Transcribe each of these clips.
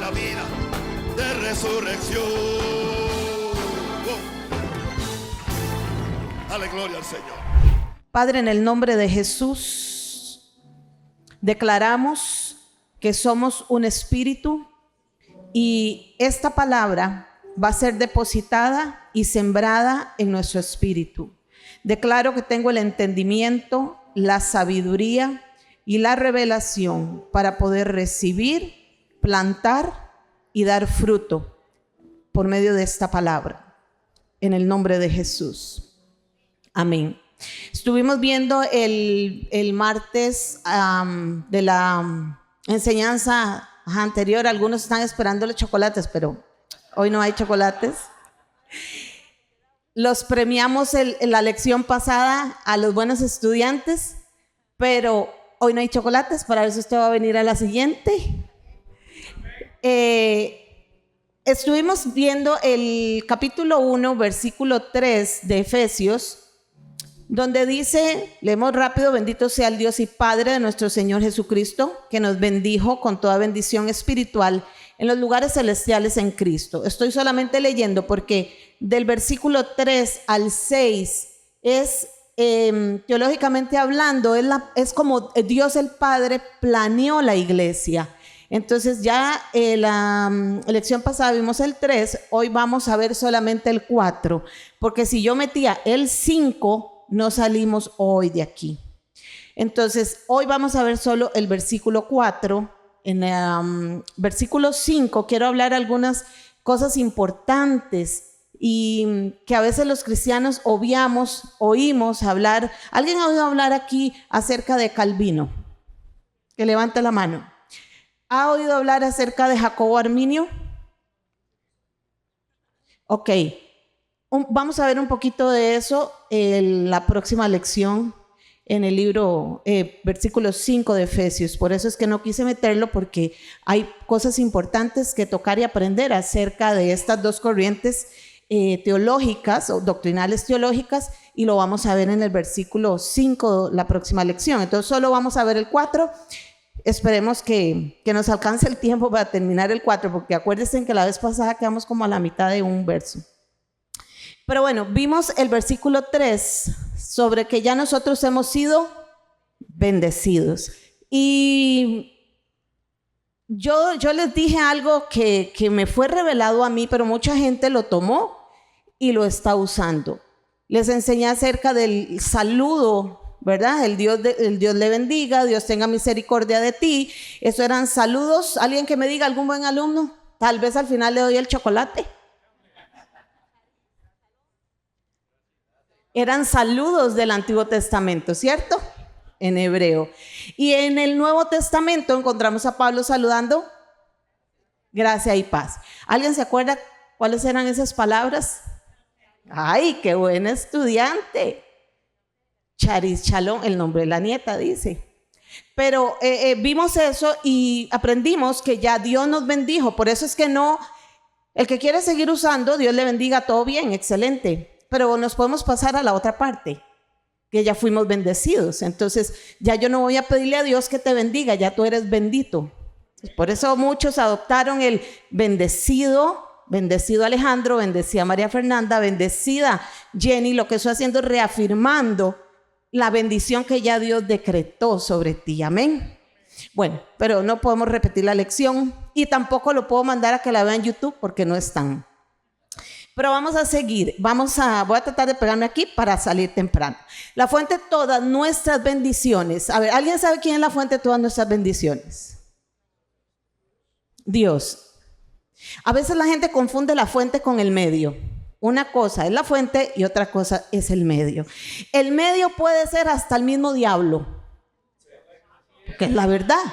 la vida de resurrección. Dale gloria al Señor. Padre, en el nombre de Jesús, declaramos que somos un espíritu y esta palabra va a ser depositada y sembrada en nuestro espíritu. Declaro que tengo el entendimiento, la sabiduría y la revelación para poder recibir, plantar y dar fruto por medio de esta palabra. En el nombre de Jesús. Amén. Estuvimos viendo el martes de la enseñanza anterior. Algunos están esperando los chocolates, pero hoy no hay chocolates. Los premiamos en la lección pasada a los buenos estudiantes, pero hoy no hay chocolates. Para ver si usted va a venir a la siguiente. Estuvimos viendo el capítulo 1, versículo 3 de Efesios, donde dice, leemos rápido: bendito sea el Dios y Padre de nuestro Señor Jesucristo, que nos bendijo con toda bendición espiritual en los lugares celestiales en Cristo. Estoy solamente leyendo porque del versículo 3 al 6 es, teológicamente hablando, es como Dios el Padre planeó la iglesia. Entonces ya la lección pasada vimos el 3, hoy vamos a ver solamente el 4, porque si yo metía el 5, no salimos hoy de aquí. Entonces, hoy vamos a ver solo el versículo 4. En el versículo 5 quiero hablar algunas cosas importantes y que a veces los cristianos oímos hablar. ¿Alguien ha oído hablar aquí acerca de Calvino? Que levante la mano. ¿Ha oído hablar acerca de Jacobo Arminio? Ok. Vamos a ver un poquito de eso en la próxima lección en el libro, versículo 5 de Efesios. Por eso es que no quise meterlo, porque hay cosas importantes que tocar y aprender acerca de estas dos corrientes teológicas o doctrinales teológicas, y lo vamos a ver en el versículo 5 la próxima lección. Entonces solo vamos a ver el 4. Esperemos que nos alcance el tiempo para terminar el 4, porque acuérdense que la vez pasada quedamos como a la mitad de un verso. Pero bueno, vimos el versículo 3 sobre que ya nosotros hemos sido bendecidos. Y yo les dije algo que me fue revelado a mí, pero mucha gente lo tomó y lo está usando. Les enseñé acerca del saludo, ¿verdad? El Dios le bendiga, Dios tenga misericordia de ti. Eso eran saludos. ¿Alguien que me diga, algún buen alumno? Tal vez al final le doy el chocolate. Eran saludos del Antiguo Testamento, ¿cierto? En hebreo. Y en el Nuevo Testamento encontramos a Pablo saludando gracia y paz. ¿Alguien se acuerda cuáles eran esas palabras? ¡Ay, qué buen estudiante! Charis Shalom, el nombre de la nieta, dice. Pero vimos eso y aprendimos que ya Dios nos bendijo. Por eso es que no, el que quiere seguir usando, Dios le bendiga, todo bien, excelente. Pero nos podemos pasar a la otra parte, que ya fuimos bendecidos. Entonces ya yo no voy a pedirle a Dios que te bendiga, ya tú eres bendito. Por eso muchos adoptaron el bendecido Alejandro, bendecida María Fernanda, bendecida Jenny. Lo que estoy haciendo es reafirmando la bendición que ya Dios decretó sobre ti. Amén. Bueno, pero no podemos repetir la lección y tampoco lo puedo mandar a que la vean en YouTube porque no están. Pero vamos a seguir, voy a tratar de pegarme aquí para salir temprano. La fuente de todas nuestras bendiciones. A ver, ¿alguien sabe quién es la fuente de todas nuestras bendiciones? Dios. A veces la gente confunde la fuente con el medio. Una cosa es la fuente y otra cosa es el medio. El medio puede ser hasta el mismo diablo, que es la verdad.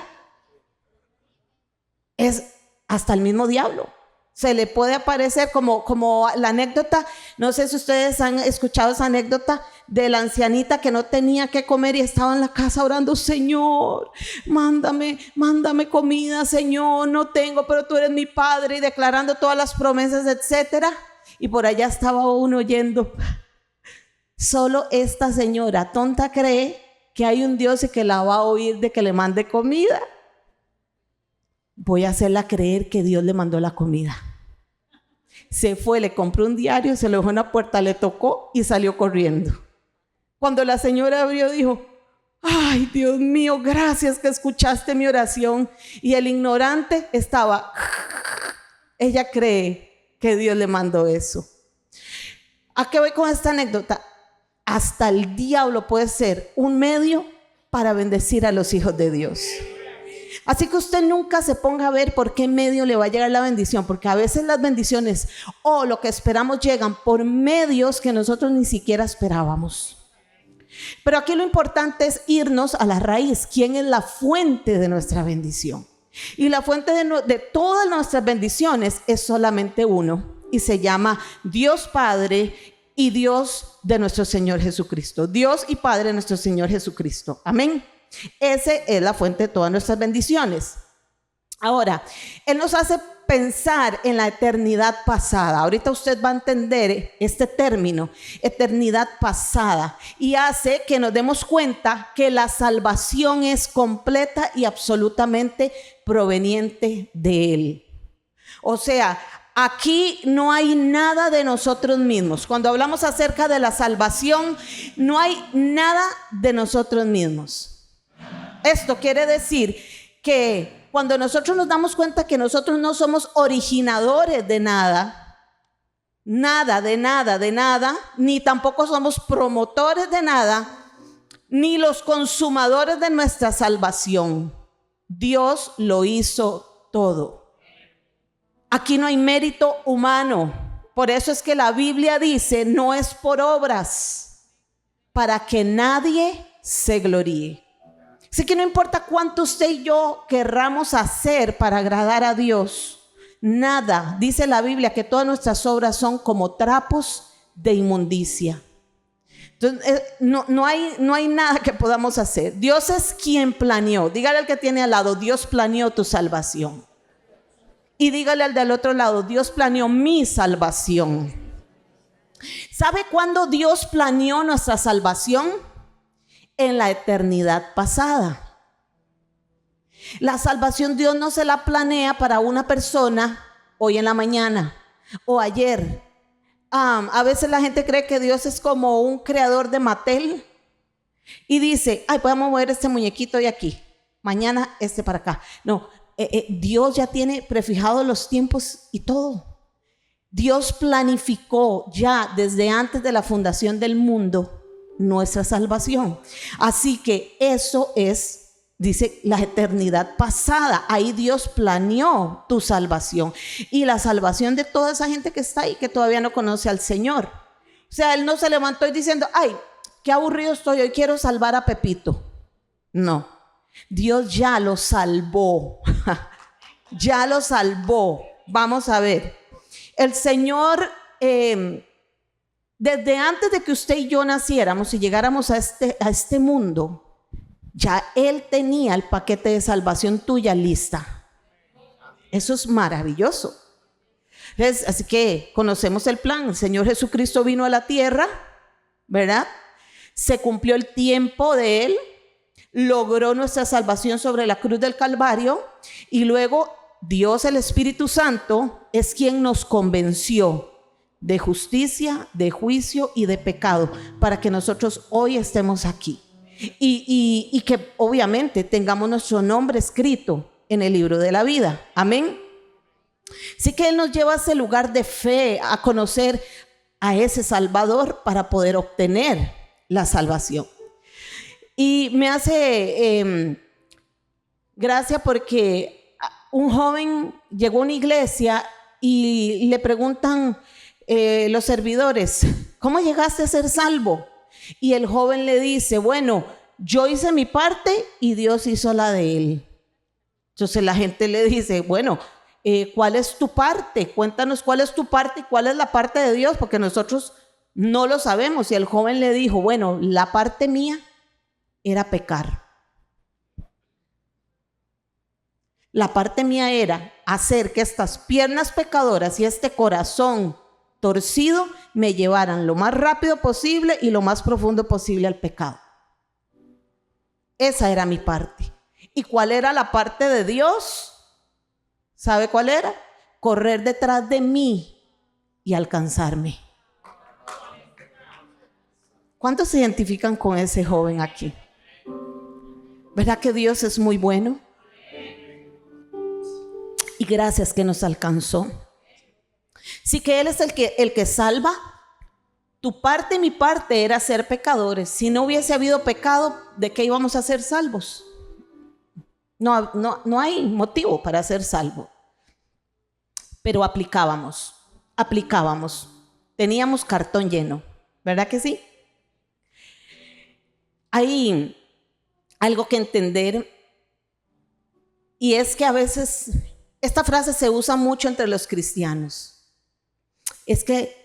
Es hasta el mismo diablo. Se le puede aparecer como la anécdota, no sé si ustedes han escuchado esa anécdota de la ancianita que no tenía que comer y estaba en la casa orando: Señor, mándame comida, Señor, no tengo, pero tú eres mi Padre, y declarando todas las promesas, etcétera. Y por allá estaba uno oyendo. Solo esta señora tonta cree que hay un Dios y que la va a oír de que le mande comida. voy a hacerla creer que Dios le mandó la comida. Se fue, le compró un diario, se lo dejó en la puerta, le tocó y salió corriendo. Cuando la señora abrió, dijo: ay, Dios mío, gracias que escuchaste mi oración. Y el ignorante estaba, ella cree que Dios le mandó eso. ¿A qué voy con esta anécdota? Hasta el diablo puede ser un medio para bendecir a los hijos de Dios. Así que usted nunca se ponga a ver por qué medio le va a llegar la bendición, porque a veces las bendiciones o lo que esperamos llegan por medios que nosotros ni siquiera esperábamos. Pero aquí lo importante es irnos a la raíz. ¿Quién es la fuente de nuestra bendición? Y la fuente de todas nuestras bendiciones es solamente uno, y se llama Dios Padre y Dios de nuestro Señor Jesucristo. Dios y Padre de nuestro Señor Jesucristo. Amén. Esa es la fuente de todas nuestras bendiciones. Ahora, Él nos hace pensar en la eternidad pasada. Ahorita usted va a entender este término, eternidad pasada, y hace que nos demos cuenta que la salvación es completa y absolutamente proveniente de Él. O sea, aquí no hay nada de nosotros mismos. Cuando hablamos acerca de la salvación, no hay nada de nosotros mismos. Esto quiere decir que cuando nosotros nos damos cuenta que nosotros no somos originadores de nada, ni tampoco somos promotores de nada, ni los consumadores de nuestra salvación. Dios lo hizo todo. Aquí no hay mérito humano. Por eso es que la Biblia dice: no es por obras, para que nadie se gloríe. Así que no importa cuánto usted y yo querramos hacer para agradar a Dios, nada, dice la Biblia, que todas nuestras obras son como trapos de inmundicia. Entonces, no hay nada que podamos hacer. Dios es quien planeó. Dígale al que tiene al lado: Dios planeó tu salvación. Y dígale al del otro lado: Dios planeó mi salvación. ¿Sabe cuándo Dios planeó nuestra salvación? En la eternidad pasada. La salvación Dios no se la planea para una persona hoy en la mañana o ayer. A veces la gente cree que Dios es como un creador de Mattel y dice: ay, podemos mover este muñequito de aquí, mañana este para acá. No, Dios ya tiene prefijados los tiempos y todo. Dios planificó ya desde antes de la fundación del mundo nuestra salvación. Así que eso es, dice, la eternidad pasada. Ahí Dios planeó tu salvación y la salvación de toda esa gente que está ahí, que todavía no conoce al Señor. O sea, Él no se levantó y diciendo: ay, qué aburrido estoy, hoy quiero salvar a Pepito. No, Dios ya lo salvó. Ya lo salvó. Vamos a ver, el Señor desde antes de que usted y yo naciéramos y llegáramos a este mundo, ya Él tenía el paquete de salvación tuya lista. Eso es maravilloso. Así que conocemos el plan. El Señor Jesucristo vino a la tierra, ¿verdad? Se cumplió el tiempo de Él, logró nuestra salvación sobre la cruz del Calvario, y luego Dios, el Espíritu Santo, es quien nos convenció de justicia, de juicio y de pecado, para que nosotros hoy estemos aquí y que obviamente tengamos nuestro nombre escrito en el libro de la vida. Amén. Así que Él nos lleva a ese lugar de fe, a conocer a ese Salvador para poder obtener la salvación. Y me hace gracia porque un joven llegó a una iglesia y le preguntan los servidores: ¿cómo llegaste a ser salvo? Y el joven le dice: bueno, yo hice mi parte y Dios hizo la de él. Entonces la gente le dice: bueno, ¿cuál es tu parte? Cuéntanos cuál es tu parte y cuál es la parte de Dios, porque nosotros no lo sabemos. Y el joven le dijo: bueno, la parte mía era pecar. La parte mía era hacer que estas piernas pecadoras y este corazón torcido me llevaran lo más rápido posible y lo más profundo posible al pecado. Esa era mi parte. ¿Y cuál era la parte de Dios? ¿Sabe cuál era? Correr detrás de mí y alcanzarme. ¿Cuántos se identifican con ese joven aquí? ¿Verdad que Dios es muy bueno? Y gracias que nos alcanzó. Sí, que Él es el que salva. Tu parte y mi parte era ser pecadores. Si no hubiese habido pecado, ¿de qué íbamos a ser salvos? No hay motivo para ser salvo. Pero aplicábamos. Teníamos cartón lleno, ¿verdad que sí? Hay algo que entender, y es que a veces esta frase se usa mucho entre los cristianos. Es que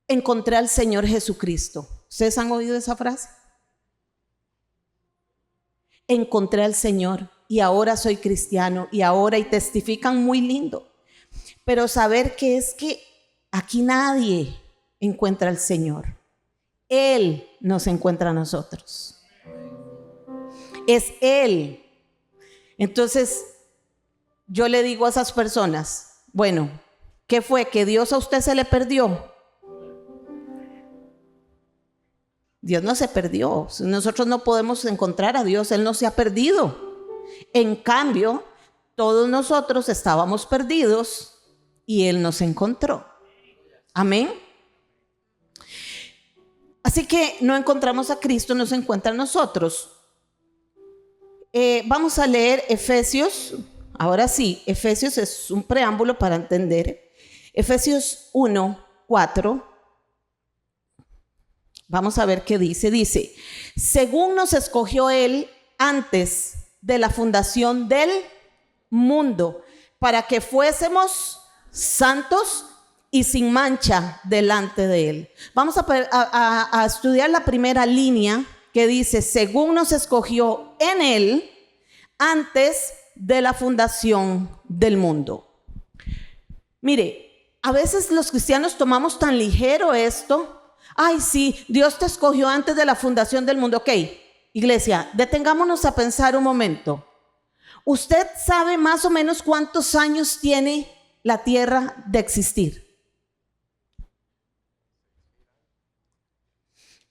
encontré al Señor Jesucristo. ¿Ustedes han oído esa frase? Encontré al Señor y ahora soy cristiano y testifican muy lindo. Pero saber que es que aquí nadie encuentra al Señor. Él nos encuentra a nosotros. Es Él. Entonces, yo le digo a esas personas, bueno, ¿qué fue? ¿Que Dios a usted se le perdió? Dios no se perdió. Nosotros no podemos encontrar a Dios. Él no se ha perdido. En cambio, todos nosotros estábamos perdidos y Él nos encontró. Amén. Así que no encontramos a Cristo, nos encuentra a nosotros. Vamos a leer Efesios. Ahora sí, Efesios es un preámbulo para entender. Efesios 1:4. Vamos a ver qué dice. Dice, según nos escogió Él antes de la fundación del mundo, para que fuésemos santos y sin mancha delante de Él. Vamos a estudiar la primera línea que dice, según nos escogió en Él antes de la fundación del mundo. Mire, a veces los cristianos tomamos tan ligero esto. Ay, sí, Dios te escogió antes de la fundación del mundo. Ok, iglesia, detengámonos a pensar un momento. ¿Usted sabe más o menos cuántos años tiene la tierra de existir?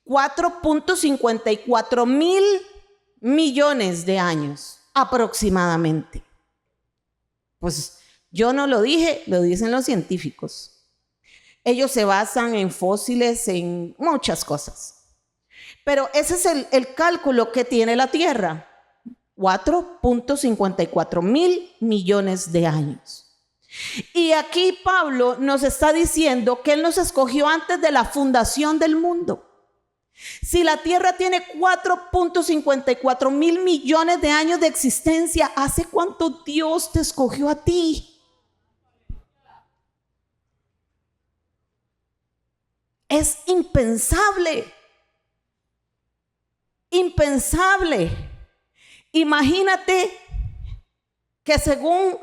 4.54 mil millones de años aproximadamente. Pues yo no lo dije, lo dicen los científicos. Ellos se basan en fósiles, en muchas cosas. Pero ese es el cálculo que tiene la Tierra. 4.54 mil millones de años. Y aquí Pablo nos está diciendo que Él nos escogió antes de la fundación del mundo. Si la Tierra tiene 4.54 mil millones de años de existencia, ¿hace cuánto Dios te escogió a ti? Es impensable. Impensable. Imagínate que según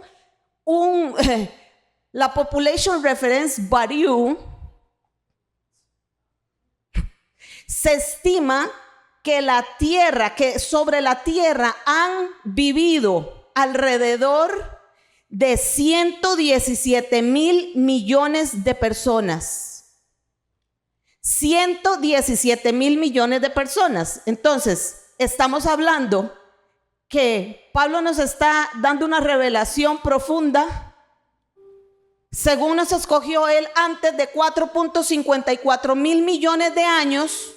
la Population Reference Bureau, se estima que sobre la Tierra han vivido alrededor de 117 mil millones de personas. 117 mil millones de personas. Entonces, estamos hablando que Pablo nos está dando una revelación profunda. Según nos escogió Él antes de 4.54 mil millones de años,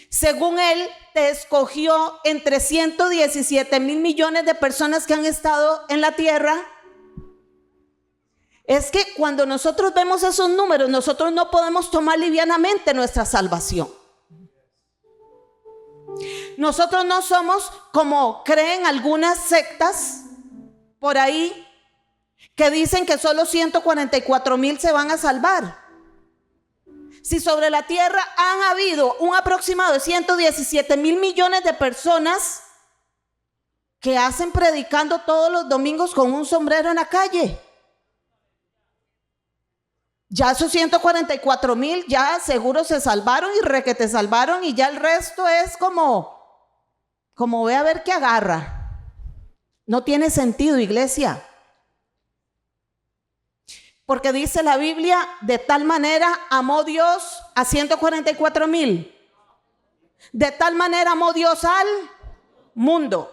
según Él te escogió entre 117 mil millones de personas que han estado en la tierra. Es que cuando nosotros vemos esos números, nosotros no podemos tomar livianamente nuestra salvación. Nosotros no somos como creen algunas sectas por ahí que dicen que solo 144 mil se van a salvar. Si sobre la tierra han habido un aproximado de 117 mil millones de personas que hacen predicando todos los domingos con un sombrero en la calle. Ya esos 144 mil ya seguro se salvaron y requete salvaron, y ya el resto es como como ve a ver qué agarra. No tiene sentido, iglesia. Porque dice la Biblia, de tal manera amó Dios a 144,000. De tal manera amó Dios al mundo.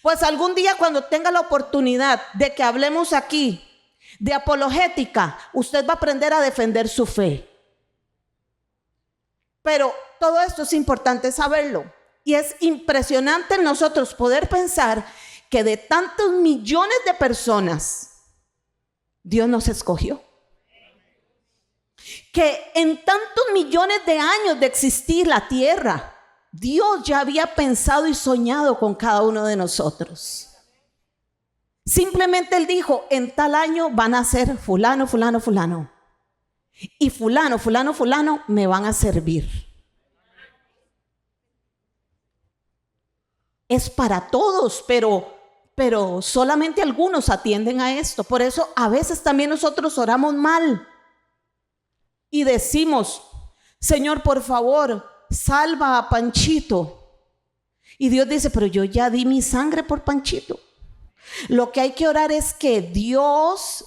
Pues algún día cuando tenga la oportunidad de que hablemos aquí de apologética, usted va a aprender a defender su fe. Pero todo esto es importante saberlo. Y es impresionante en nosotros poder pensar que de tantos millones de personas, Dios nos escogió. Que en tantos millones de años de existir la tierra, Dios ya había pensado y soñado con cada uno de nosotros. Simplemente Él dijo, en tal año van a ser fulano, fulano, fulano. Y fulano, fulano, fulano me van a servir. Es para todos, pero solamente algunos atienden a esto. Por eso a veces también nosotros oramos mal y decimos, Señor, por favor, salva a Panchito. Y Dios dice, pero yo ya di mi sangre por Panchito. Lo que hay que orar es que Dios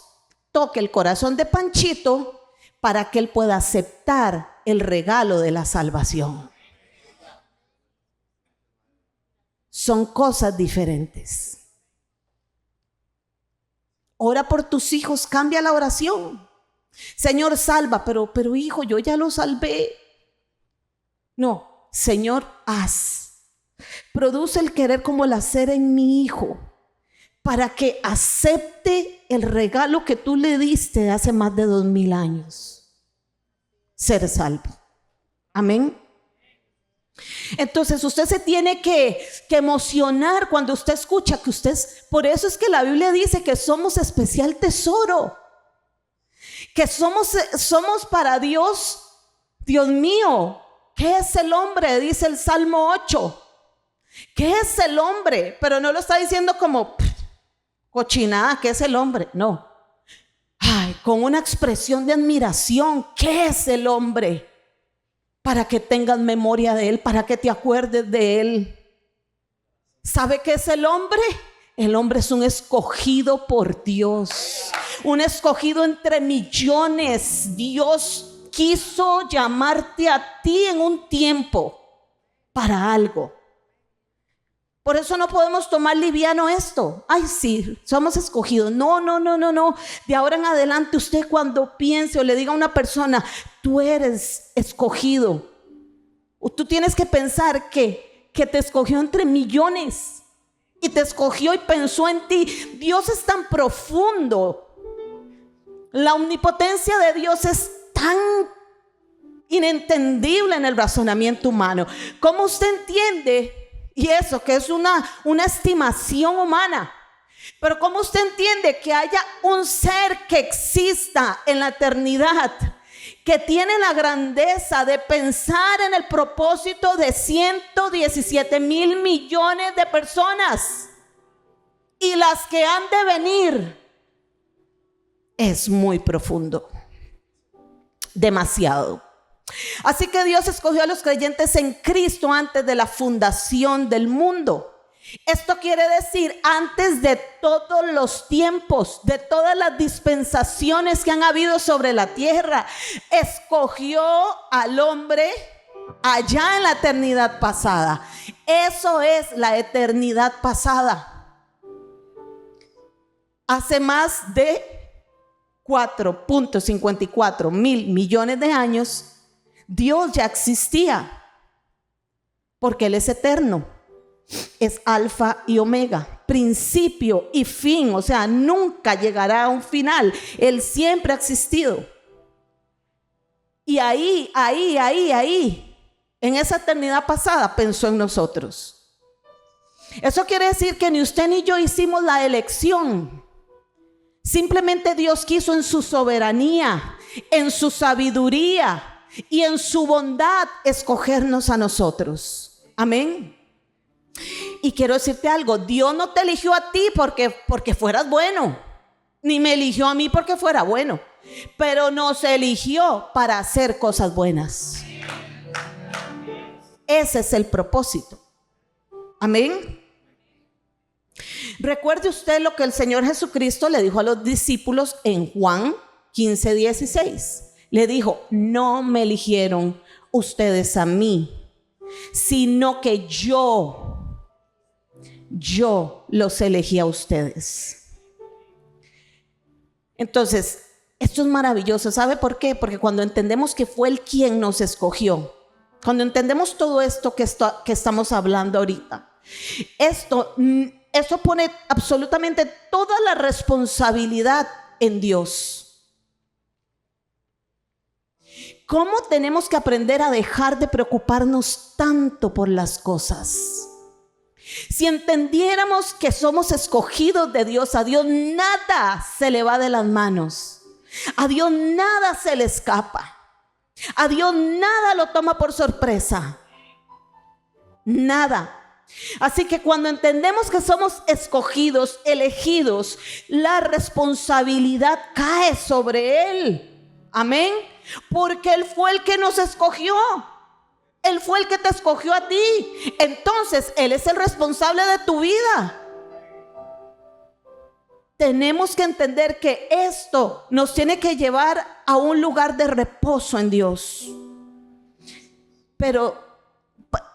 toque el corazón de Panchito para que él pueda aceptar el regalo de la salvación. Son cosas diferentes. Ora por tus hijos, cambia la oración. Señor, salva, pero hijo, yo ya lo salvé. No, Señor, haz. Produce el querer como el hacer en mi hijo, para que acepte el regalo que tú le diste hace más de 2000 años. Ser salvo. Amén. Entonces usted se tiene que emocionar cuando usted escucha que usted, por eso es que la Biblia dice que somos especial tesoro, que somos para Dios. Dios mío, ¿qué es el hombre? Dice el Salmo 8. ¿Qué es el hombre? Pero no lo está diciendo como cochinada, ¿qué es el hombre? No. Ay, con una expresión de admiración, ¿qué es el hombre? Para que tengas memoria de él, para que te acuerdes de él. ¿Sabe qué es el hombre? El hombre es un escogido por Dios, un escogido entre millones. Dios quiso llamarte a ti en un tiempo para algo. Por eso no podemos tomar liviano esto. Ay, sí, somos escogidos. No. De ahora en adelante usted cuando piense o le diga a una persona, tú eres escogido, tú tienes que pensar que te escogió entre millones y te escogió y pensó en ti. Dios es tan profundo. La omnipotencia de Dios es tan inentendible en el razonamiento humano. ¿Cómo usted entiende? Y eso que es una estimación humana. Pero ¿cómo usted entiende que haya un ser que exista en la eternidad, que tiene la grandeza de pensar en el propósito de 117,000 millones de personas y las que han de venir? Es muy profundo, demasiado. Así que Dios escogió a los creyentes en Cristo antes de la fundación del mundo. Esto quiere decir antes de todos los tiempos, de todas las dispensaciones que han habido sobre la tierra. Escogió al hombre allá en la eternidad pasada. Eso es la eternidad pasada. Hace más de 4.54 mil millones de años, Dios ya existía, porque Él es eterno, es alfa y omega, principio y fin, o sea, nunca llegará a un final. Él siempre ha existido. Y ahí, en esa eternidad pasada, pensó en nosotros. Eso quiere decir que ni usted ni yo hicimos la elección. Simplemente Dios quiso en su soberanía, en su sabiduría y en su bondad escogernos a nosotros. Amén. Y quiero decirte algo, Dios no te eligió a ti porque fueras bueno, ni me eligió a mí porque fuera bueno, pero nos eligió para hacer cosas buenas. Ese es el propósito. Amén. Recuerde usted lo que el Señor Jesucristo le dijo a los discípulos en Juan 15:16. Le dijo: no me eligieron ustedes a mí, sino que yo los elegí a ustedes. Entonces, esto es maravilloso. ¿Sabe por qué? Porque cuando entendemos que fue Él quien nos escogió, cuando entendemos todo esto que estamos hablando ahorita, esto pone absolutamente toda la responsabilidad en Dios. ¿Cómo tenemos que aprender a dejar de preocuparnos tanto por las cosas? Si entendiéramos que somos escogidos de Dios, a Dios nada se le va de las manos. A Dios nada se le escapa. A Dios nada lo toma por sorpresa. Nada. Así que cuando entendemos que somos escogidos, elegidos, la responsabilidad cae sobre Él. Amén. Porque Él fue el que nos escogió. Él fue el que te escogió a ti. Entonces Él es el responsable de tu vida. Tenemos que entender que esto nos tiene que llevar a un lugar de reposo en Dios. Pero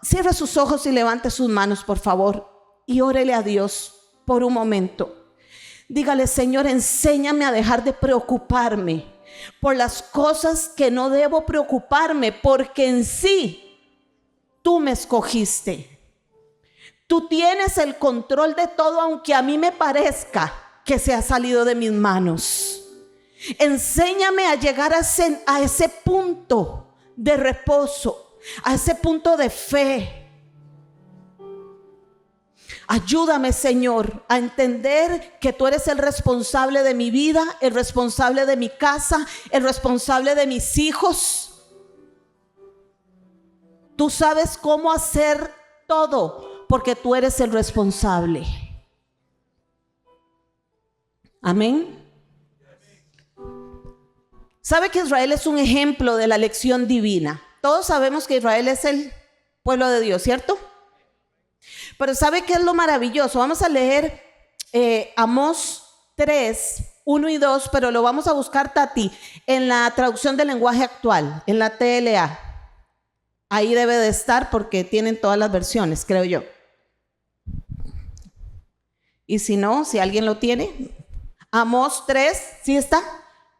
cierre sus ojos y levante sus manos, por favor, y órele a Dios por un momento. Dígale: Señor, enséñame a dejar de preocuparme por las cosas que no debo preocuparme, porque en sí tú me escogiste. Tú tienes el control de todo, aunque a mí me parezca que se ha salido de mis manos. Enséñame a llegar a ese punto de reposo, a ese punto de fe. Ayúdame, Señor, a entender que tú eres el responsable de mi vida, el responsable de mi casa, el responsable de mis hijos. Tú sabes cómo hacer todo, porque tú eres el responsable. Amén. ¿Sabe que Israel es un ejemplo de la elección divina? Todos sabemos que Israel es el pueblo de Dios, ¿cierto? Pero ¿sabe qué es lo maravilloso? Vamos a leer Amós 3, 1 y 2, pero lo vamos a buscar, Tati, en la traducción del lenguaje actual, en la TLA. Ahí debe de estar porque tienen todas las versiones, creo yo. Y si no, si alguien lo tiene, Amós 3, ¿sí está?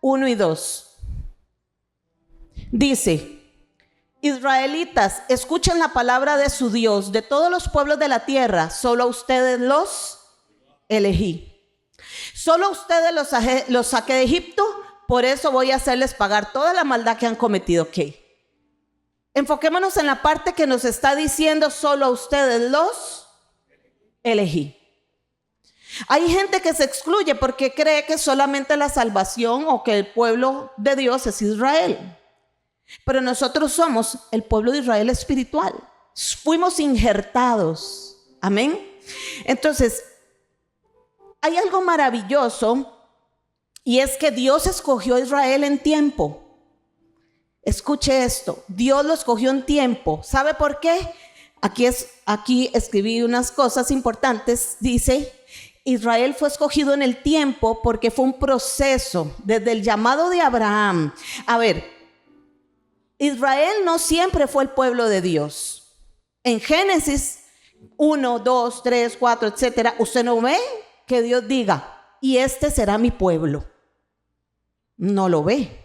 1 y 2. Dice: Israelitas, escuchen la palabra de su Dios. De todos los pueblos de la tierra, solo a ustedes los elegí. Solo a ustedes los saqué de Egipto. Por eso voy a hacerles pagar toda la maldad que han cometido. Ok. Enfoquémonos en la parte que nos está diciendo: solo a ustedes los elegí. Hay gente que se excluye porque cree que solamente la salvación o que el pueblo de Dios es Israel. Pero nosotros somos el pueblo de Israel espiritual. Fuimos injertados. Amén. Entonces, hay algo maravilloso, y es que Dios escogió a Israel en tiempo. Escuche esto: Dios lo escogió en tiempo. ¿Sabe por qué? Aquí escribí unas cosas importantes. Dice: Israel fue escogido en el tiempo porque fue un proceso desde el llamado de Abraham. A ver, Israel no siempre fue el pueblo de Dios. En Génesis 1, 2, 3, 4, etcétera, usted no ve que Dios diga: y este será mi pueblo. No lo ve.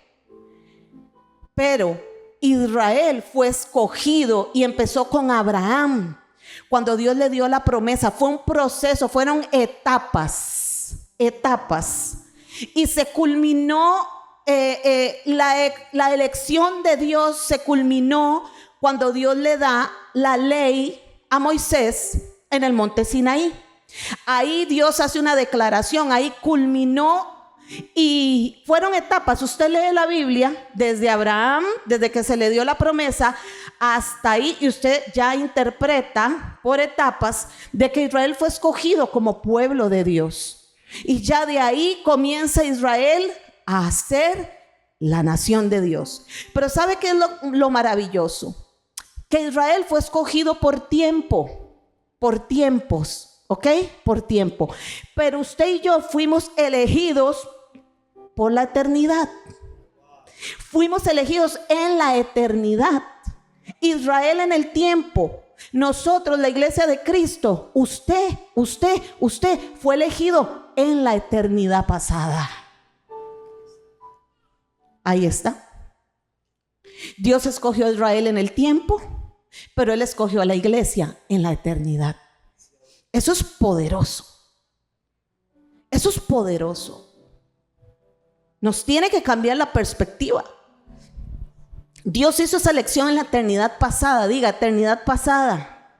Pero Israel fue escogido y empezó con Abraham. Cuando Dios le dio la promesa, fue un proceso, fueron etapas. Y se culminó. La elección de Dios se culminó cuando Dios le da la ley a Moisés en el monte Sinaí. Ahí Dios hace una declaración, ahí culminó, y fueron etapas. Usted lee la Biblia desde Abraham, desde que se le dio la promesa hasta ahí, y usted ya interpreta por etapas de que Israel fue escogido como pueblo de Dios, y ya de ahí comienza Israel a ser la nación de Dios. Pero ¿sabe qué es lo maravilloso? Que Israel fue escogido por tiempo. por tiempos, ¿ok? Por tiempo. Pero usted y yo fuimos elegidos por la eternidad. Fuimos elegidos en la eternidad. Israel en el tiempo. Nosotros, la iglesia de Cristo, usted fue elegido en la eternidad pasada. Ahí está. Dios escogió a Israel en el tiempo, pero Él escogió a la iglesia en la eternidad. Eso es poderoso. Eso es poderoso. Nos tiene que cambiar la perspectiva. Dios hizo esa elección en la eternidad pasada. Diga, eternidad pasada.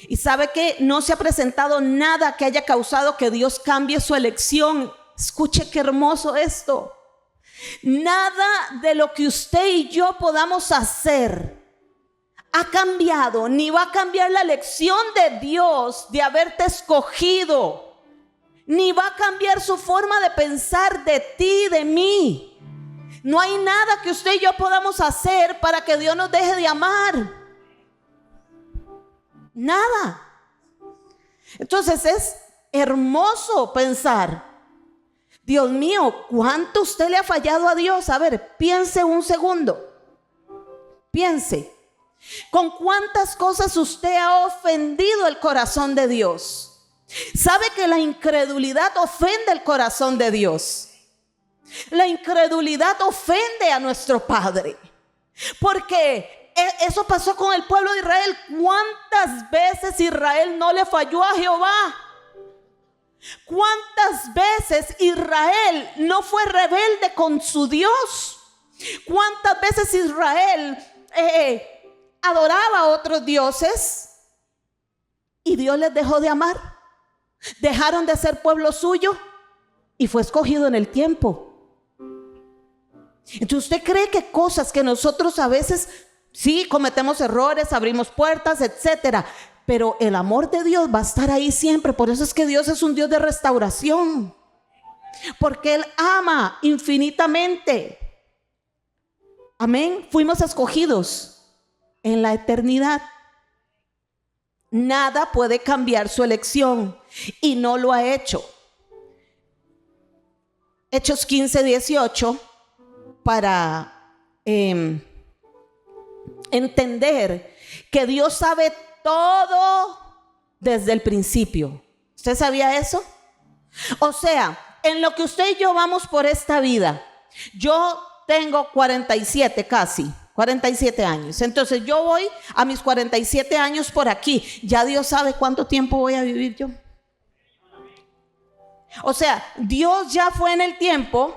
Y sabe que no se ha presentado nada que haya causado que Dios cambie su elección. Escuche qué hermoso esto. Nada de lo que usted y yo podamos hacer ha cambiado, ni va a cambiar la elección de Dios de haberte escogido, ni va a cambiar su forma de pensar de ti, de mí. No hay nada que usted y yo podamos hacer para que Dios nos deje de amar. Nada. Entonces es hermoso pensar, Dios mío, ¿cuánto usted le ha fallado a Dios? A ver, piense un segundo. Piense. ¿Con cuántas cosas usted ha ofendido el corazón de Dios? ¿Sabe que la incredulidad ofende el corazón de Dios? La incredulidad ofende a nuestro Padre, porque eso pasó con el pueblo de Israel. ¿Cuántas veces Israel no le falló a Jehová? ¿Cuántas veces Israel no fue rebelde con su Dios? ¿Cuántas veces Israel adoraba a otros dioses y Dios les dejó de amar? Dejaron de ser pueblo suyo y fue escogido en el tiempo. Entonces, ¿usted cree que cosas que nosotros a veces sí cometemos errores, abrimos puertas, etcétera, pero el amor de Dios va a estar ahí siempre? Por eso es que Dios es un Dios de restauración, porque Él ama infinitamente. Amén. Fuimos escogidos en la eternidad. Nada puede cambiar su elección y no lo ha hecho. Hechos 15:18, para entender que Dios sabe todo desde el principio. ¿Usted sabía eso? O sea, en lo que usted y yo vamos por esta vida, yo tengo 47 años. Entonces yo voy a mis 47 años por aquí. Ya Dios sabe cuánto tiempo voy a vivir yo. O sea, Dios ya fue en el tiempo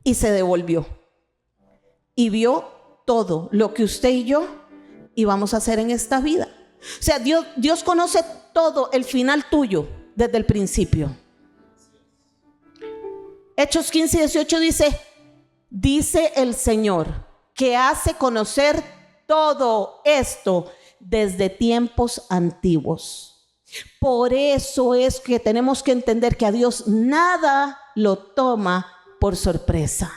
y se devolvió. Y vio todo lo que usted y yo íbamos a hacer en esta vida. O sea, Dios conoce todo el final tuyo desde el principio. Hechos 15:18 dice el Señor, que hace conocer todo esto desde tiempos antiguos. Por eso es que tenemos que entender que a Dios nada lo toma por sorpresa.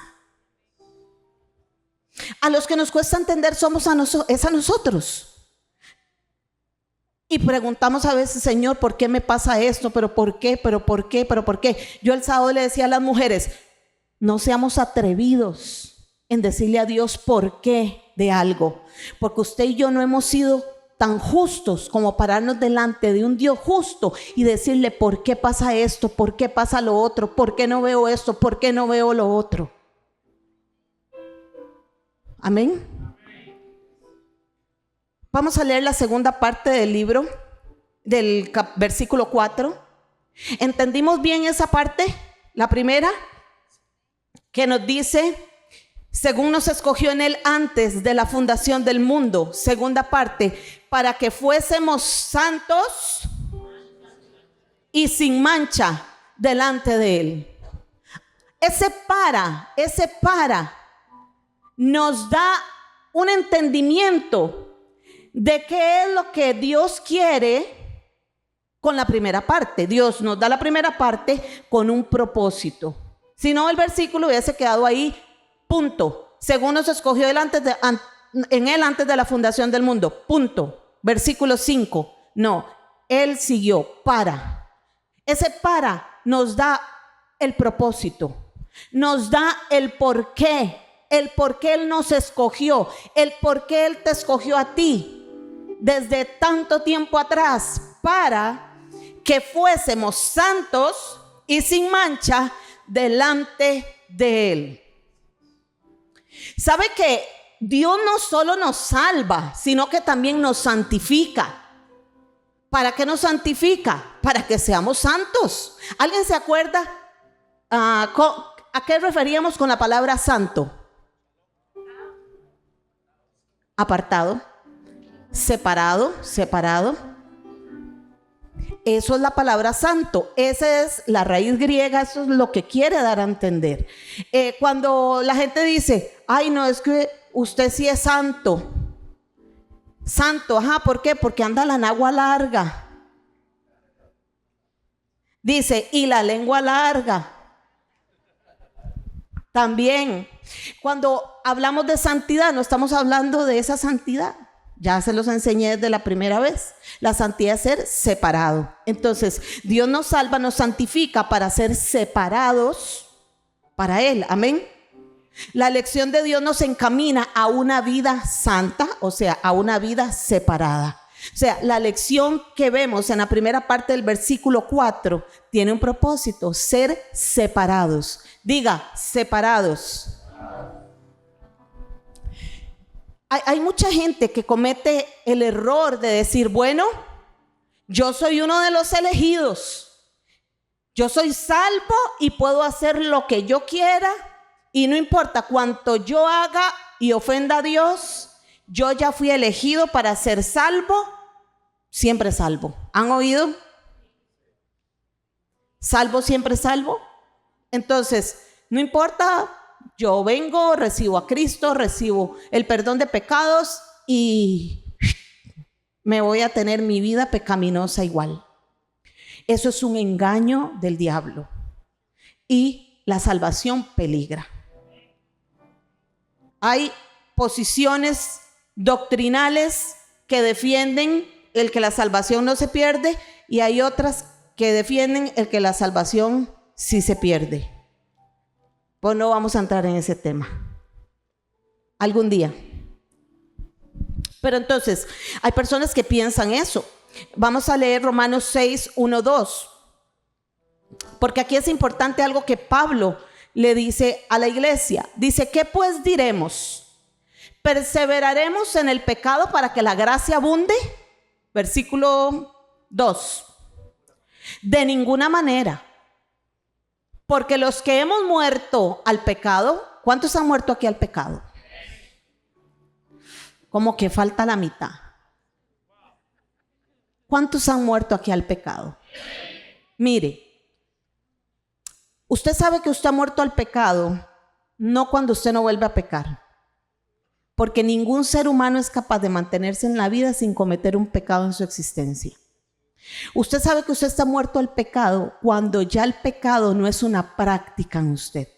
A los que nos cuesta entender es a nosotros. Y preguntamos a veces, Señor, ¿por qué me pasa esto? ¿Pero por qué? ¿Pero por qué? ¿Pero por qué? Yo el sábado le decía a las mujeres, no seamos atrevidos en decirle a Dios por qué de algo. Porque usted y yo no hemos sido tan justos como pararnos delante de un Dios justo y decirle por qué pasa esto, por qué pasa lo otro, por qué no veo esto, por qué no veo lo otro. Amén. Vamos a leer la segunda parte del libro, del versículo 4. ¿Entendimos bien esa parte? La primera, que nos dice, según nos escogió en Él antes de la fundación del mundo. Segunda parte, para que fuésemos santos y sin mancha delante de Él. Ese para nos da un entendimiento de qué es lo que Dios quiere con la primera parte. Dios nos da la primera parte con un propósito. Si no, el versículo hubiese quedado ahí, punto. Según nos escogió en Él antes de la fundación del mundo, punto. versículo 5. No, Él siguió para. Ese para nos da el propósito, nos da el por qué Él nos escogió, el por qué Él te escogió a ti desde tanto tiempo atrás, para que fuésemos santos y sin mancha delante de Él. ¿Sabe que Dios no solo nos salva, sino que también nos santifica? ¿Para qué nos santifica? Para que seamos santos. ¿Alguien se acuerda a qué referíamos con la palabra santo? Apartado, separado. Eso es la palabra santo. Esa es la raíz griega, eso es lo que quiere dar a entender. Cuando la gente dice, ay, no, es que usted sí es santo. Santo, ajá, ¿por qué? Porque anda la nagua larga. Dice, y la lengua larga. También, cuando hablamos de santidad, no estamos hablando de esa santidad. Ya se los enseñé desde la primera vez. La santidad es ser separado. Entonces, Dios nos salva, nos santifica para ser separados para Él. Amén. La elección de Dios nos encamina a una vida santa, o sea, a una vida separada. O sea, la lección que vemos en la primera parte del versículo 4 tiene un propósito: ser separados. Diga, separados. Hay mucha gente que comete el error de decir, bueno, yo soy uno de los elegidos. Yo soy salvo y puedo hacer lo que yo quiera. Y no importa cuánto yo haga y ofenda a Dios, yo ya fui elegido para ser salvo, siempre salvo. ¿Han oído? Salvo, siempre salvo. Entonces, no importa, yo vengo, recibo a Cristo, recibo el perdón de pecados y me voy a tener mi vida pecaminosa igual. Eso es un engaño del diablo y la salvación peligra. Hay posiciones doctrinales que defienden el que la salvación no se pierde y hay otras que defienden el que la salvación sí se pierde. Pues no vamos a entrar en ese tema. Algún día. Pero entonces, hay personas que piensan eso. Vamos a leer Romanos 6, 1, 2. Porque aquí es importante algo que Pablo le dice a la iglesia. Dice, ¿qué pues diremos? ¿Perseveraremos en el pecado para que la gracia abunde? Versículo 2. De ninguna manera. Porque los que hemos muerto al pecado, ¿cuántos han muerto aquí al pecado? Como que falta la mitad. ¿Cuántos han muerto aquí al pecado? Mire, usted sabe que usted ha muerto al pecado, no cuando usted no vuelve a pecar. Porque ningún ser humano es capaz de mantenerse en la vida sin cometer un pecado en su existencia. Usted sabe que usted está muerto al pecado cuando ya el pecado no es una práctica en usted.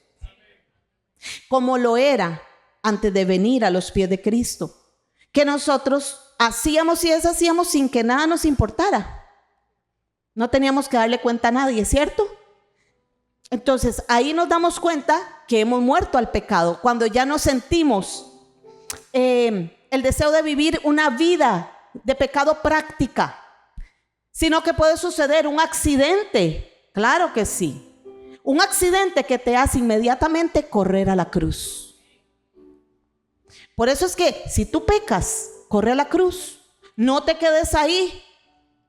Como lo era antes de venir a los pies de Cristo. Que nosotros hacíamos y deshacíamos sin que nada nos importara. No teníamos que darle cuenta a nadie, ¿cierto? Entonces ahí nos damos cuenta que hemos muerto al pecado. Cuando ya no sentimos el deseo de vivir una vida de pecado práctica. Sino que puede suceder un accidente, claro que sí. Un accidente que te hace inmediatamente correr a la cruz. Por eso es que si tú pecas, corre a la cruz. No te quedes ahí,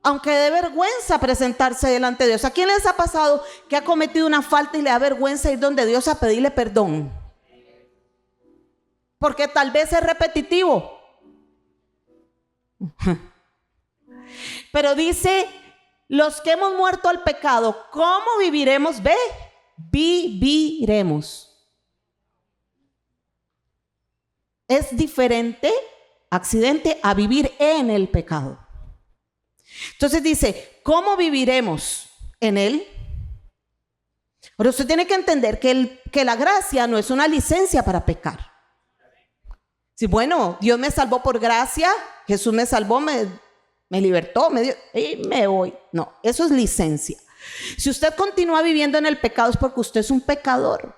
aunque dé vergüenza presentarse delante de Dios. ¿A quién les ha pasado que ha cometido una falta y le da vergüenza ir donde Dios a pedirle perdón? Porque tal vez es repetitivo. Pero dice, los que hemos muerto al pecado, ¿cómo viviremos? Ve, viviremos. Es diferente, accidente, a vivir en el pecado. Entonces dice, ¿cómo viviremos en él? Pero usted tiene que entender que la gracia no es una licencia para pecar. Si bueno, Dios me salvó por gracia, Jesús me salvó, me libertó, me dio, y me voy. No, eso es licencia. Si usted continúa viviendo en el pecado es porque usted es un pecador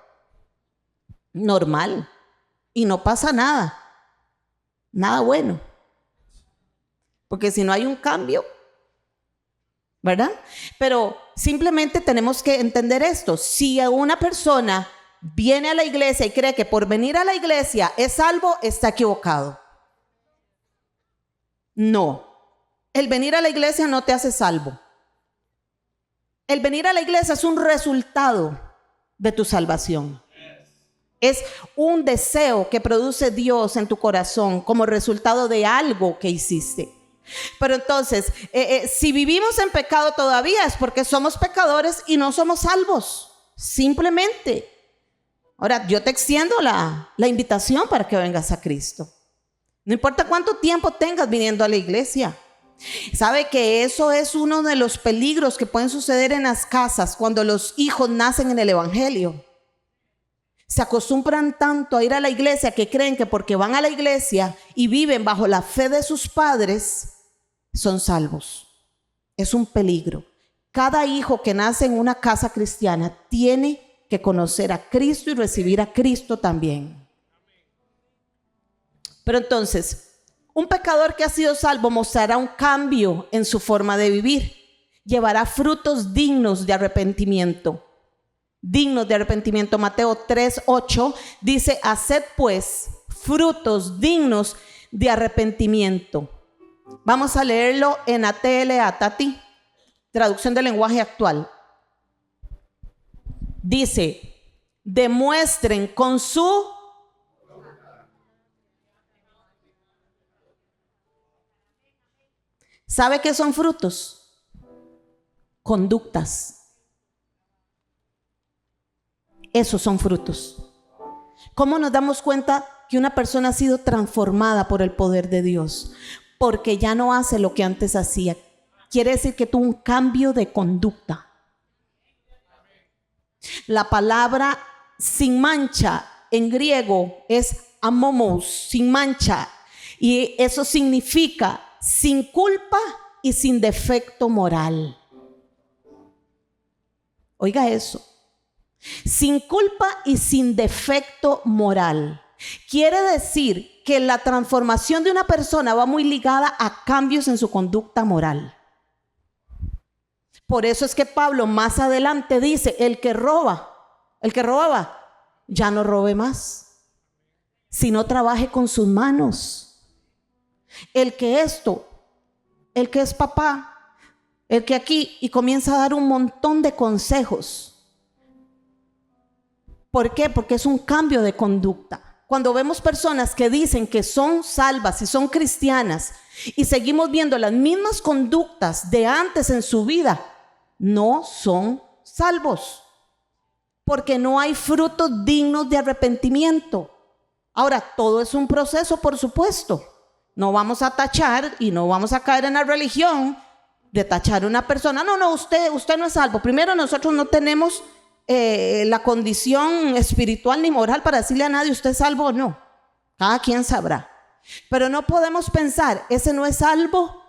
normal y no pasa nada bueno, porque si no hay un cambio, ¿verdad? Pero simplemente tenemos que entender esto. Si una persona viene a la iglesia y cree que por venir a la iglesia es salvo, está equivocado. No, el venir a la iglesia no te hace salvo. El venir a la iglesia es un resultado de tu salvación. Es un deseo que produce Dios en tu corazón como resultado de algo que hiciste. Pero entonces, si vivimos en pecado todavía es porque somos pecadores y no somos salvos. Simplemente. Ahora, yo te extiendo la invitación para que vengas a Cristo. No importa cuánto tiempo tengas viniendo a la iglesia. ¿Sabe que eso es uno de los peligros que pueden suceder en las casas cuando los hijos nacen en el evangelio? Se acostumbran tanto a ir a la iglesia que creen que porque van a la iglesia y viven bajo la fe de sus padres, son salvos. Es un peligro. Cada hijo que nace en una casa cristiana tiene que conocer a Cristo y recibir a Cristo también. Pero entonces, un pecador que ha sido salvo mostrará un cambio en su forma de vivir. Llevará frutos dignos de arrepentimiento. Dignos de arrepentimiento. Mateo 3:8 dice: haced pues frutos dignos de arrepentimiento. Vamos a leerlo en ATLA, Tati, traducción del lenguaje actual. Dice: demuestren con su... ¿Sabe qué son frutos? Conductas. Esos son frutos. ¿Cómo nos damos cuenta que una persona ha sido transformada por el poder de Dios? Porque ya no hace lo que antes hacía. Quiere decir que tuvo un cambio de conducta. La palabra sin mancha en griego es amomos, sin mancha. Y eso significa sin culpa y sin defecto moral. Oiga eso. Sin culpa y sin defecto moral. Quiere decir que la transformación de una persona va muy ligada a cambios en su conducta moral. Por eso es que Pablo más adelante dice: el que robaba, ya no robe más, sino trabaje con sus manos. El que es papá, el que aquí, y comienza a dar un montón de consejos. ¿Por qué? Porque es un cambio de conducta. Cuando vemos personas que dicen que son salvas y son cristianas y seguimos viendo las mismas conductas de antes en su vida, no son salvos, porque no hay frutos dignos de arrepentimiento. Ahora, todo es un proceso, por supuesto. No vamos a tachar y no vamos a caer en la religión de tachar a una persona. No, usted no es salvo. Primero, nosotros no tenemos la condición espiritual ni moral para decirle a nadie usted es salvo o no. Cada quien sabrá. Pero no podemos pensar, ese no es salvo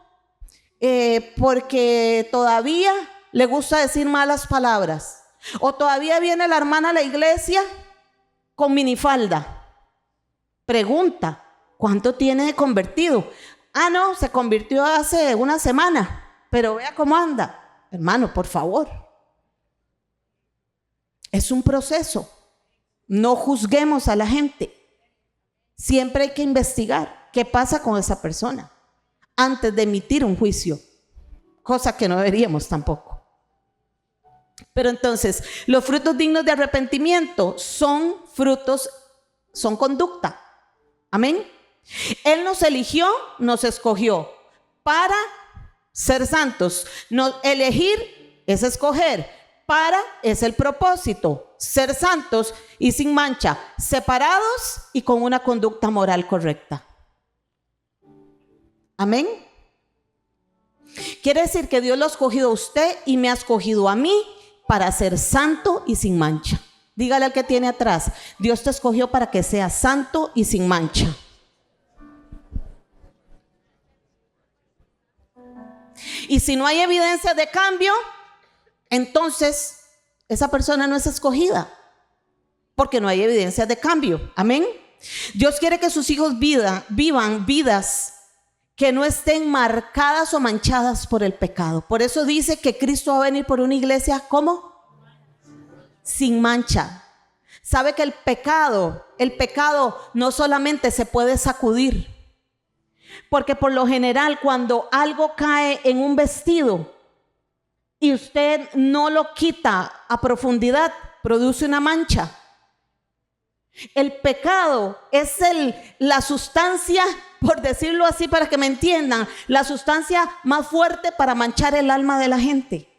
porque todavía le gusta decir malas palabras, o todavía viene la hermana a la iglesia con minifalda. Pregunta: ¿cuánto tiene de convertido? No, se convirtió hace una semana, pero vea cómo anda. Hermano, por favor. Es un proceso. No juzguemos a la gente. Siempre hay que investigar qué pasa con esa persona antes de emitir un juicio, cosa que no deberíamos tampoco. Pero entonces, los frutos dignos de arrepentimiento son conducta. Amén. Él nos eligió, nos escogió para ser santos. Elegir es escoger. Para es el propósito, ser santos y sin mancha, separados y con una conducta moral correcta. Amén. Quiere decir que Dios lo ha escogido a usted y me ha escogido a mí para ser santo y sin mancha. Dígale al que tiene atrás: Dios te escogió para que seas santo y sin mancha. Y si no hay evidencia de cambio, entonces esa persona no es escogida, porque no hay evidencia de cambio. Amén. Dios quiere que sus hijos vivan vidas que no estén marcadas o manchadas por el pecado. Por eso dice que Cristo va a venir por una iglesia, ¿cómo? Sin mancha. Sabe que el pecado no solamente se puede sacudir, porque por lo general cuando algo cae en un vestido y usted no lo quita a profundidad, produce una mancha. El pecado es la sustancia, por decirlo así para que me entiendan, la sustancia más fuerte para manchar el alma de la gente.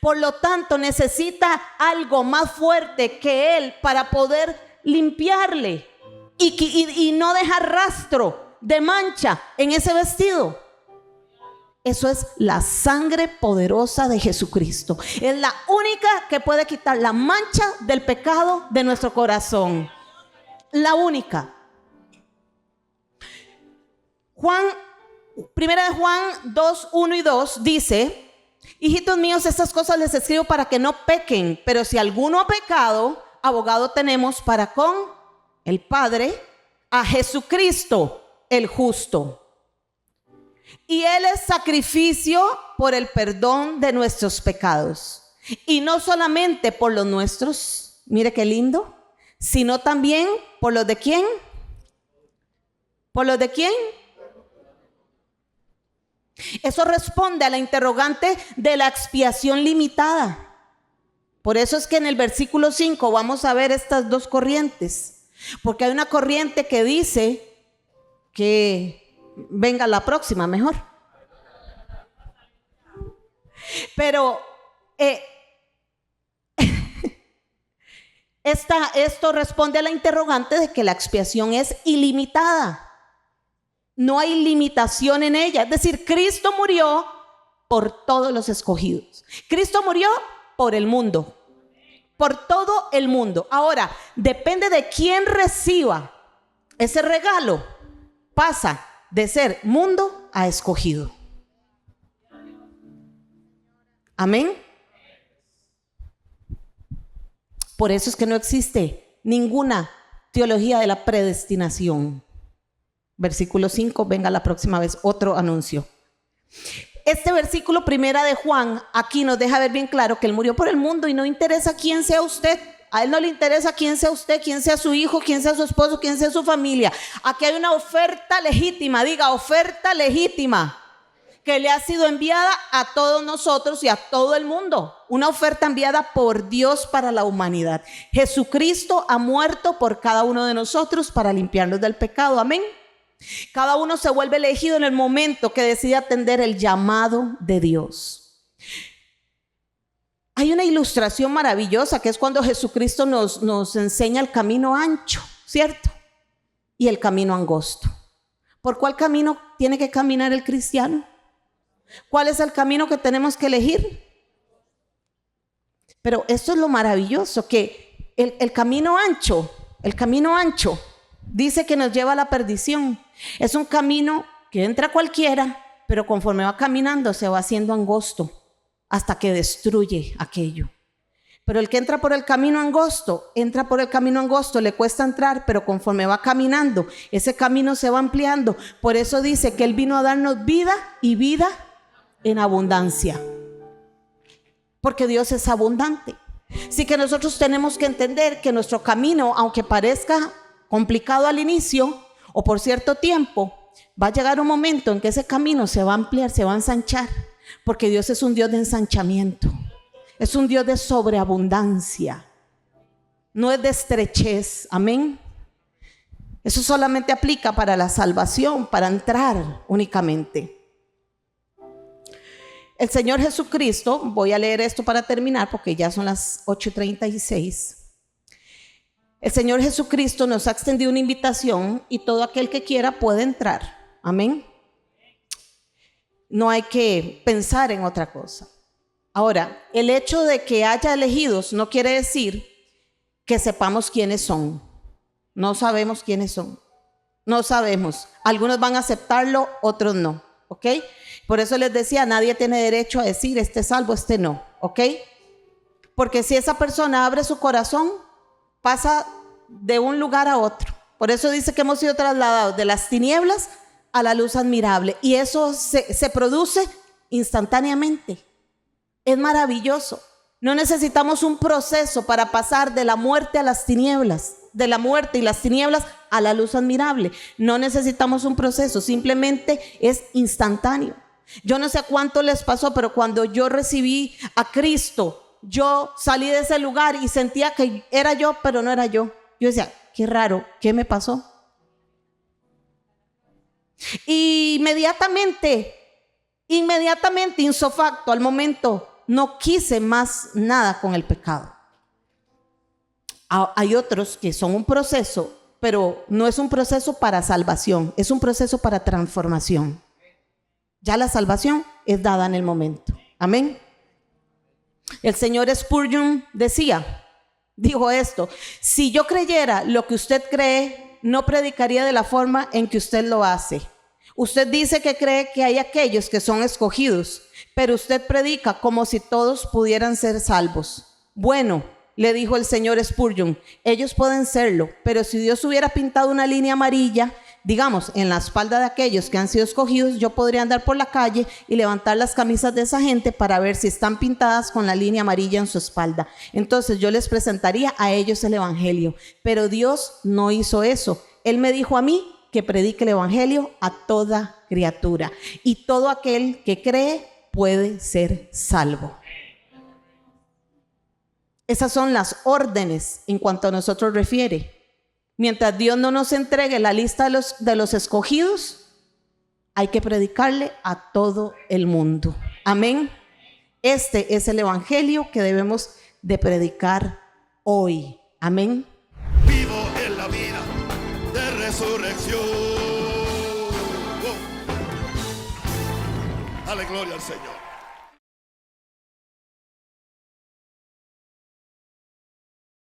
Por lo tanto, necesita algo más fuerte que él para poder limpiarle y no dejar rastro de mancha en ese vestido. Eso es la sangre poderosa de Jesucristo. Es la única que puede quitar la mancha del pecado de nuestro corazón. La única. Primera de Juan 2, 1 y 2 dice: hijitos míos, estas cosas les escribo para que no pequen, pero si alguno ha pecado, abogado tenemos para con el Padre, a Jesucristo el justo. Y Él es sacrificio por el perdón de nuestros pecados. Y no solamente por los nuestros, mire qué lindo, sino también por los de ¿quién? ¿Por los de quién? Eso responde a la interrogante de la expiación limitada. Por eso es que en el versículo 5 vamos a ver estas dos corrientes. Porque hay una corriente que dice que venga la próxima mejor. Pero esto responde a la interrogante de que la expiación es ilimitada. No hay limitación en ella. Es decir, Cristo murió por todos los escogidos. Cristo murió por el mundo, por todo el mundo. Ahora, depende de quién reciba ese regalo, pasa de ser mundo a escogido. Amén. Por eso es que no existe ninguna teología de la predestinación. Versículo 5, venga la próxima vez, otro anuncio. Este versículo primera de Juan aquí nos deja ver bien claro que Él murió por el mundo y no interesa quién sea usted. A Él no le interesa quién sea usted, quién sea su hijo, quién sea su esposo, quién sea su familia. Aquí hay una oferta legítima, diga oferta legítima, que le ha sido enviada a todos nosotros y a todo el mundo. Una oferta enviada por Dios para la humanidad. Jesucristo ha muerto por cada uno de nosotros para limpiarnos del pecado. Amén. Cada uno se vuelve elegido en el momento que decide atender el llamado de Dios. Hay una ilustración maravillosa que es cuando Jesucristo nos enseña el camino ancho, ¿cierto? Y el camino angosto. ¿Por cuál camino tiene que caminar el cristiano? ¿Cuál es el camino que tenemos que elegir? Pero esto es lo maravilloso, que el camino ancho dice que nos lleva a la perdición. Es un camino que entra cualquiera, pero conforme va caminando se va haciendo angosto hasta que destruye aquello. Pero el que entra por el camino angosto, le cuesta entrar, pero conforme va caminando, ese camino se va ampliando. Por eso dice que Él vino a darnos vida y vida en abundancia. Porque Dios es abundante. Así que nosotros tenemos que entender que nuestro camino, aunque parezca complicado al inicio o por cierto tiempo, va a llegar un momento en que ese camino se va a ampliar, se va a ensanchar, porque Dios es un Dios de ensanchamiento, es un Dios de sobreabundancia, no es de estrechez. Amén. Eso solamente aplica para la salvación, para entrar únicamente. El Señor Jesucristo, voy a leer esto para terminar porque ya son las 8:36. El Señor Jesucristo nos ha extendido una invitación y todo aquel que quiera puede entrar. Amén. No hay que pensar en otra cosa. Ahora, el hecho de que haya elegidos no quiere decir que sepamos quiénes son. No sabemos quiénes son. No sabemos. Algunos van a aceptarlo, otros no. ¿ok? Por eso les decía, nadie tiene derecho a decir, este es salvo, este no, ¿ok? Porque si esa persona abre su corazón, pasa de un lugar a otro. Por eso dice que hemos sido trasladados de las tinieblas a la luz admirable. Y eso se produce instantáneamente. Es maravilloso. No necesitamos un proceso para pasar de la muerte a las tinieblas, de la muerte y las tinieblas a la luz admirable. No necesitamos un proceso, simplemente es instantáneo. Yo no sé cuánto les pasó, pero cuando yo recibí a Cristo, yo salí de ese lugar y sentía que era yo, pero no era yo. Yo decía, qué raro, ¿qué me pasó? Y inmediatamente, insofacto, al momento, no quise más nada con el pecado. Hay otros que son un proceso, pero no es un proceso para salvación, es un proceso para transformación. Ya la salvación es dada en el momento. Amén. El señor Spurgeon dijo esto: si yo creyera lo que usted cree, no predicaría de la forma en que usted lo hace. Usted dice que cree que hay aquellos que son escogidos, pero usted predica como si todos pudieran ser salvos. Bueno, le dijo el señor Spurgeon, ellos pueden serlo, pero si Dios hubiera pintado una línea amarilla, digamos, en la espalda de aquellos que han sido escogidos, yo podría andar por la calle y levantar las camisas de esa gente para ver si están pintadas con la línea amarilla en su espalda. Entonces yo les presentaría a ellos el evangelio, pero Dios no hizo eso. Él me dijo a mí que predique el evangelio a toda criatura, y todo aquel que cree puede ser salvo. Esas son las órdenes en cuanto a nosotros refiere. Mientras Dios no nos entregue la lista de los escogidos, hay que predicarle a todo el mundo. Amén. Este es el evangelio que debemos de predicar hoy. Amén. Vivo en la vida de resurrección. Dale gloria al Señor.